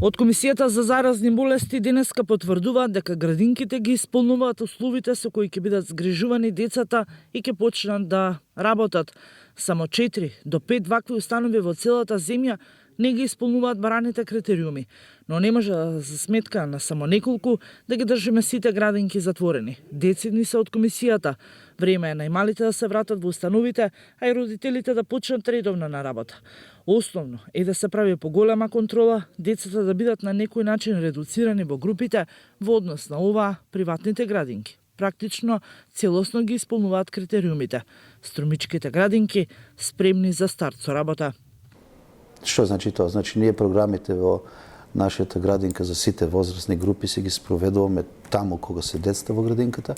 Од Комисијата за заразни болести денеска потврдуваат дека градинките ги исполнуваат условите со кои ќе бидат згрижувани децата и ќе почнат да работат. Само 4 до 5 вакви установи во целата земја не ги исполнуваат бараните критериуми, но не може за сметка на само неколку да ги држиме сите градинки затворени. Децидни се од Комисијата. Време е најмалите да се вратат во установите, а и родителите да почнат редовно на работа. Основно е да се прави поголема контрола, децата да бидат на некој начин редуцирани во групите во однос на оваа приватните градинки. Практично целосно ги исполнуваат критериумите. Струмичките градинки спремни за старт со работа. Што значи тоа? Значи ние програмите во нашата градинка за сите возрастни групи се ги спроведуваме таму кога се децата во градинката,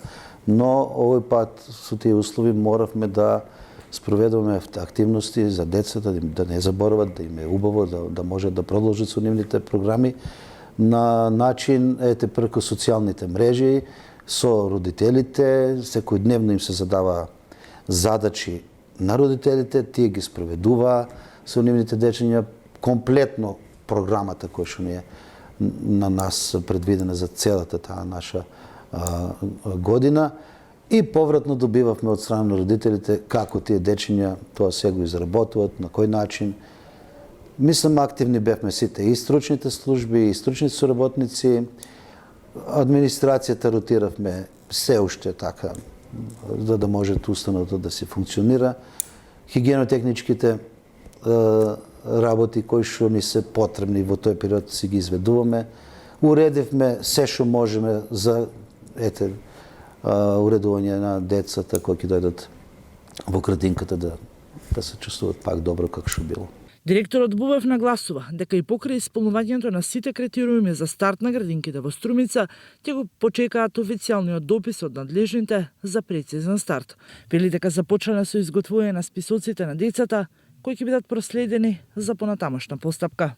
но овој пат со тие услови моравме да спроведуваме активности за децата, да не заборават, да им е убаво, да можат да продолжат со нивните програми на начин преку социјалните мрежи, со родителите, секојдневно им се задава задачи на родителите, тие ги спроведуваа со нивните дечиња комплетно програмата која што ни е на нас предвидена за целата таа наша година и повратно добивавме од страна на родителите како тие дечиња тоа се го изработуваат, на кој начин. Мислам, активни бевме сите, и стручните служби, и стручните соработници, администрацијата ротиравме се уште така, за да може установата да се функционира. Хигиенотехничките работи кои што ни се потребни во тој период си ги изведуваме. Уредивме се што можеме за уредување на децата кои ќе дојдат во градинката да се чувствуваат пак добро како што било. Директорот Бубев нагласува дека и покрај исполнувањето на сите критериуми за старт на градинките во Струмица ќе го почекаат официјалниот допис од надлежните за прецизен старт. Вели дека започнале со изготвување на списоците на децата кои ќе бидат проследени за понатамошна постапка.